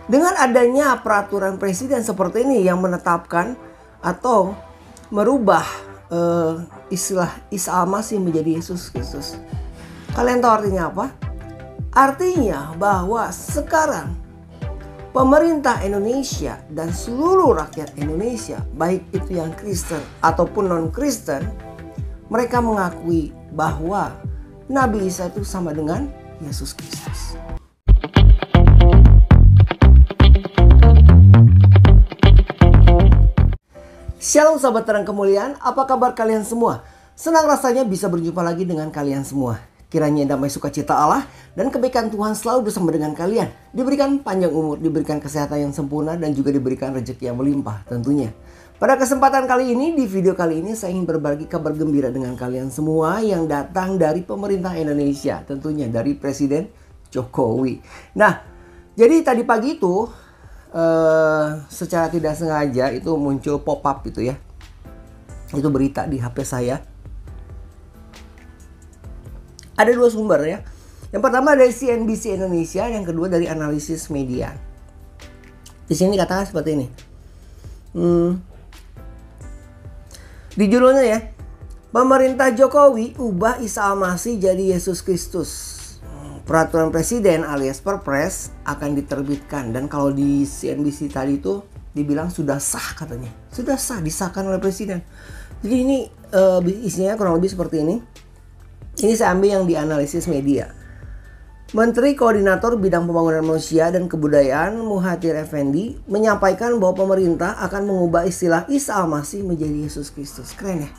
Dengan adanya peraturan presiden seperti ini yang menetapkan atau merubah istilah Isa Al-Masih menjadi Yesus Kristus. Kalian tahu artinya apa? Artinya bahwa sekarang pemerintah Indonesia dan seluruh rakyat Indonesia, baik itu yang Kristen ataupun non-Kristen, mereka mengakui bahwa Nabi Isa itu sama dengan Yesus Kristus. Shalom sahabat terang kemuliaan, apa kabar kalian semua? Senang rasanya bisa berjumpa lagi dengan kalian semua. Kiranya damai sukacita Allah dan kebaikan Tuhan selalu bersama dengan kalian. Diberikan panjang umur, diberikan kesehatan yang sempurna, dan juga diberikan rezeki yang melimpah tentunya. Pada kesempatan kali ini, di video kali ini saya ingin berbagi kabar gembira dengan kalian semua yang datang dari pemerintah Indonesia. Tentunya dari Presiden Jokowi. Nah, jadi tadi pagi itu secara tidak sengaja itu muncul pop-up gitu ya. Itu berita di HP saya. Ada dua sumber ya. Yang pertama dari CNBC Indonesia, yang kedua dari Analisis Media. Di sini katakan seperti ini. Di judulnya ya, pemerintah Jokowi ubah Isa Al-Masih jadi Yesus Kristus. Peraturan presiden alias Perpres akan diterbitkan, dan kalau di CNBC tadi itu dibilang sudah sah katanya. Sudah sah, disahkan oleh presiden. Jadi ini isinya kurang lebih seperti ini. Ini saya ambil yang di Analisis Media. Menteri Koordinator Bidang Pembangunan Manusia dan Kebudayaan Muhadjir Effendi menyampaikan bahwa pemerintah akan mengubah istilah Isa Al-Masih menjadi Yesus Kristus. Keren ya?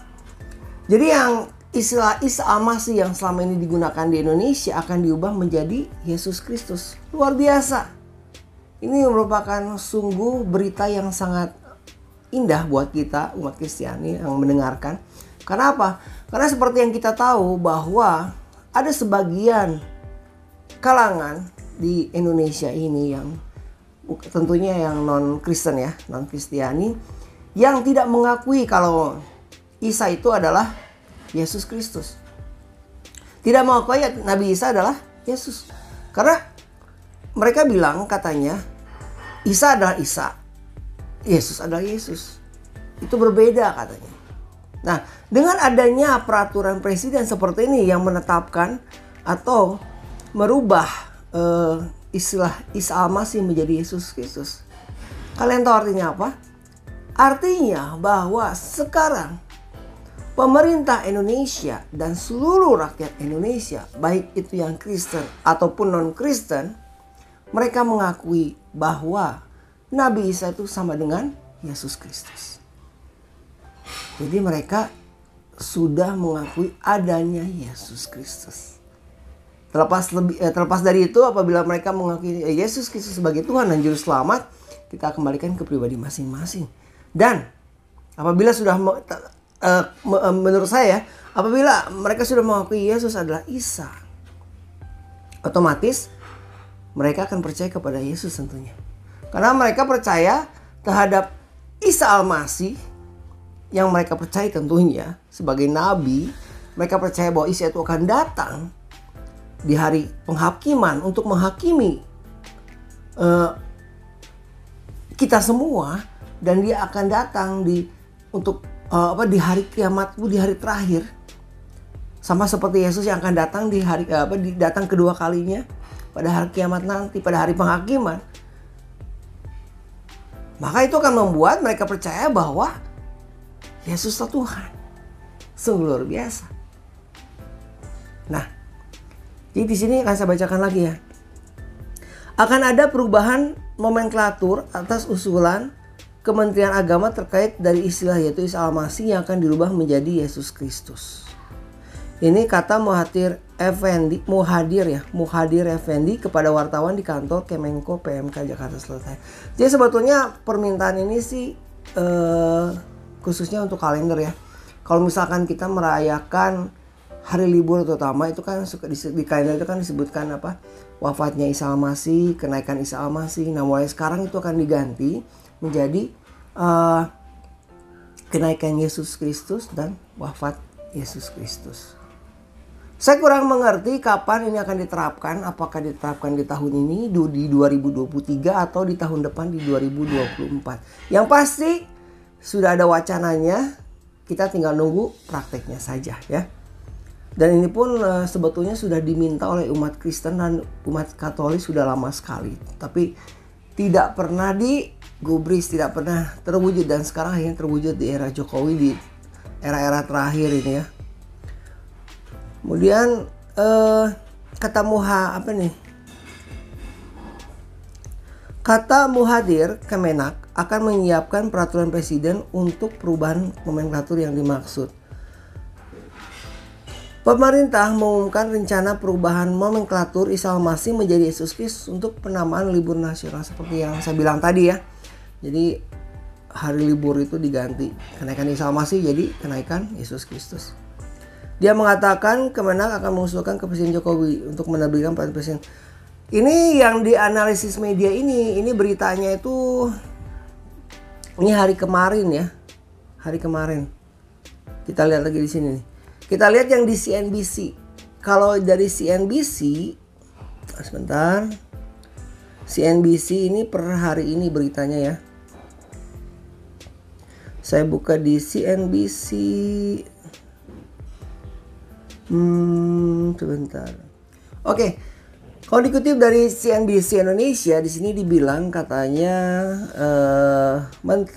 Jadi yang istilah Isa Al-Masih yang selama ini digunakan di Indonesia akan diubah menjadi Yesus Kristus. Luar biasa. Ini merupakan sungguh berita yang sangat indah buat kita umat Kristiani yang mendengarkan. Karena apa? Karena seperti yang kita tahu bahwa ada sebagian kalangan di Indonesia ini yang tentunya yang non-Kristen ya, non-Kristiani, yang tidak mengakui kalau Isa itu adalah Yesus Kristus. Tidak mengakui Nabi Isa adalah Yesus. Karena mereka bilang katanya Isa adalah Isa, Yesus adalah Yesus. Itu berbeda katanya. Nah, dengan adanya peraturan presiden seperti ini yang menetapkan atau merubah istilah Isa Al-Masih menjadi Yesus Kristus. Kalian tahu artinya apa? Artinya bahwa sekarang pemerintah Indonesia dan seluruh rakyat Indonesia, baik itu yang Kristen ataupun non-Kristen, mereka mengakui bahwa Nabi Isa itu sama dengan Yesus Kristus. Jadi mereka sudah mengakui adanya Yesus Kristus. Terlepas dari itu, apabila mereka mengakui Yesus Kristus sebagai Tuhan dan Juru Selamat, kita kembalikan ke pribadi masing-masing. Dan apabila sudah menurut saya, apabila mereka sudah mengakui Yesus adalah Isa, otomatis mereka akan percaya kepada Yesus tentunya. Karena mereka percaya terhadap Isa Al-Masih yang mereka percaya tentunya sebagai Nabi. Mereka percaya bahwa Isa itu akan datang di hari penghakiman untuk menghakimi kita semua, dan dia akan datang di hari kiamat, di hari terakhir, sama seperti Yesus yang akan datang di hari datang kedua kalinya pada hari kiamat nanti, pada hari penghakiman. Maka itu akan membuat mereka percaya bahwa Yesuslah Tuhan. Sungguh luar biasa. Nah, jadi di sini akan saya bacakan lagi ya. Akan ada perubahan nomenklatur atas usulan Kementerian Agama terkait dari istilah yaitu Isa Al-Masih yang akan dirubah menjadi Yesus Kristus. Ini kata Muhadjir Effendi kepada wartawan di kantor Kemenko PMK Jakarta Selatan. Jadi sebetulnya permintaan ini sih khususnya untuk kalender ya. Kalau misalkan kita merayakan hari libur terutama, itu kan suka di kalender itu kan disebutkan wafatnya Isa Al-Masih, kenaikan Isa Al-Masih. Nah, mulai sekarang itu akan diganti menjadi kenaikan Yesus Kristus dan wafat Yesus Kristus. Saya kurang mengerti kapan ini akan diterapkan. Apakah diterapkan di tahun ini, di 2023, atau di tahun depan di 2024. Yang pasti sudah ada wacananya. Kita tinggal nunggu prakteknya saja ya. Dan ini pun sebetulnya sudah diminta oleh umat Kristen dan umat Katolik sudah lama sekali. Tapi tidak pernah digubris, tidak pernah terwujud. Dan sekarang akhirnya terwujud di era Jokowi, di era-era terakhir ini ya. Kemudian kata muhadir Kemenak akan menyiapkan peraturan presiden untuk perubahan nomenklatur yang dimaksud. Pemerintah mengumumkan rencana perubahan nomenklatur Isa Al-Masih menjadi Yesus Kristus untuk penamaan libur nasional seperti yang saya bilang tadi ya. Jadi hari libur itu diganti kenaikan Isa Al-Masih jadi kenaikan Yesus Kristus. Dia mengatakan Kemenak akan mengusulkan ke Presiden Jokowi untuk menerbitkan peraturan presiden. Ini yang dianalisis media ini beritanya itu ini hari kemarin ya. Hari kemarin. Kita lihat lagi di sini nih. Kita lihat yang di CNBC. Kalau dari CNBC, sebentar. CNBC ini per hari ini beritanya ya. Saya buka di CNBC. Sebentar. Oke. Kalau dikutip dari CNBC Indonesia, di sini dibilang katanya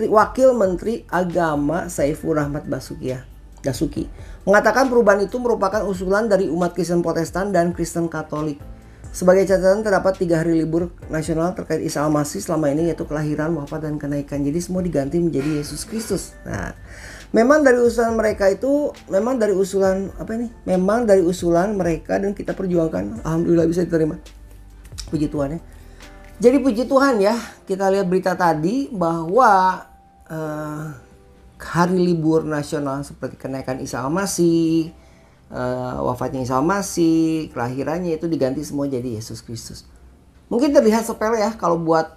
Wakil Menteri Agama Saiful Rahmat Dasuki mengatakan perubahan itu merupakan usulan dari umat Kristen Protestan dan Kristen Katolik. Sebagai catatan terdapat 3 hari libur nasional terkait Isa Al-Masih selama ini, yaitu kelahiran, wafat, dan kenaikan. Jadi semua diganti menjadi Yesus Kristus. Nah, memang dari usulan mereka itu, memang dari usulan mereka dan kita perjuangkan. Alhamdulillah bisa diterima. Puji Tuhan ya. Jadi puji Tuhan ya, kita lihat berita tadi bahwa hari libur nasional seperti kenaikan Isa Al-Masih, wafatnya Isa Al-Masih, kelahirannya itu diganti semua jadi Yesus Kristus. Mungkin terlihat sepele ya kalau buat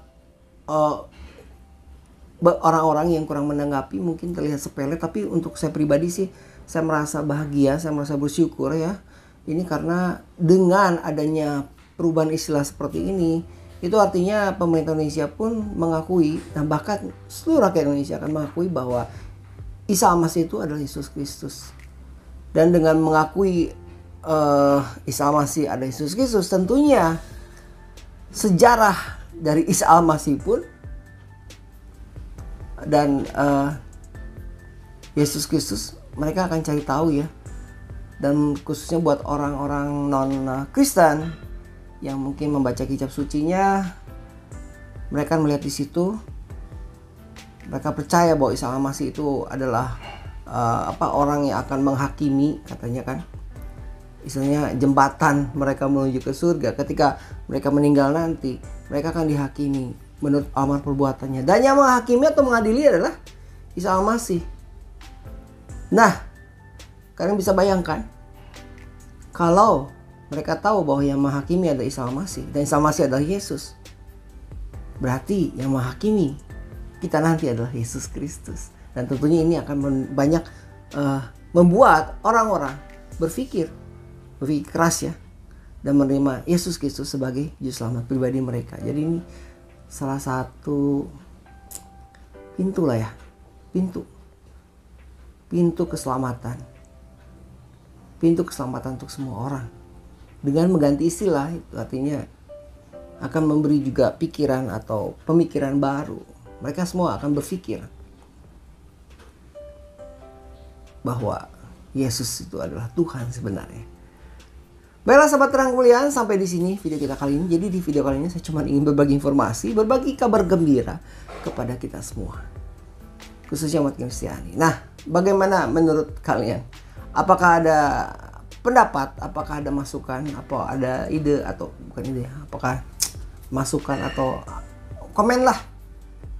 orang-orang yang kurang menanggapi mungkin terlihat sepele, tapi untuk saya pribadi sih saya merasa bahagia, saya merasa bersyukur ya. Ini karena dengan adanya perubahan istilah seperti ini, itu artinya pemerintah Indonesia pun mengakui, dan bahkan seluruh rakyat Indonesia akan mengakui bahwa Isa Al-Masih itu adalah Yesus Kristus. Dan dengan mengakui Isa Al-Masih ada Yesus Kristus, tentunya sejarah dari Isa Al-Masih pun dan Yesus Kristus mereka akan cari tahu ya. Dan khususnya buat orang-orang non-Kristen yang mungkin membaca kitab sucinya, mereka melihat di situ, mereka percaya bahwa Isa Al-Masih itu adalah orang yang akan menghakimi, katanya kan, istilahnya jembatan mereka menuju ke surga. Ketika mereka meninggal nanti, mereka akan dihakimi menurut amal perbuatannya. Dan yang menghakimi atau mengadili adalah Isa Al-Masih. Nah, kalian bisa bayangkan kalau mereka tahu bahwa yang menghakimi adalah Isa Al-Masih dan Isa Al-Masih adalah Yesus, berarti yang menghakimi kita nanti adalah Yesus Kristus. Dan tentunya ini akan banyak membuat orang-orang berpikir keras ya, dan menerima Yesus Kristus sebagai juru selamat pribadi mereka. Jadi ini salah satu pintu lah ya, pintu keselamatan untuk semua orang. Dengan mengganti istilah itu artinya akan memberi juga pikiran atau pemikiran baru. Mereka semua akan berpikir bahwa Yesus itu adalah Tuhan sebenarnya. Baiklah sahabat terang kemuliaan, sampai di sini video kita kali ini. Jadi di video kali ini saya cuma ingin berbagi informasi, berbagi kabar gembira kepada kita semua, khususnya umat Kristiani. Nah, bagaimana menurut kalian? Apakah ada pendapat, apakah ada masukan, apa ada ide atau bukan ide, apakah masukan atau komen lah.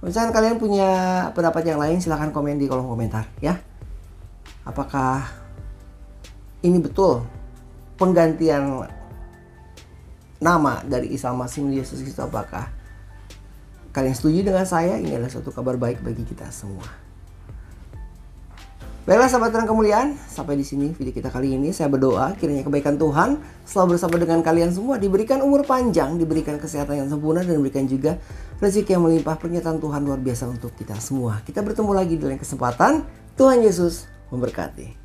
Misalkan kalian punya pendapat yang lain, silahkan komen di kolom komentar ya. Apakah ini betul penggantian nama dari Isa Al-Masih menjadi Yesus Kristus? Apakah kalian setuju dengan saya? Ini adalah suatu kabar baik bagi kita semua. Baiklah sahabat Terang Kemuliaan, sampai di sini video kita kali ini. Saya berdoa kiranya kebaikan Tuhan selalu bersama dengan kalian semua, diberikan umur panjang, diberikan kesehatan yang sempurna, dan diberikan juga rezeki yang melimpah. Pernyataan Tuhan luar biasa untuk kita semua. Kita bertemu lagi di lain kesempatan. Tuhan Yesus memberkati.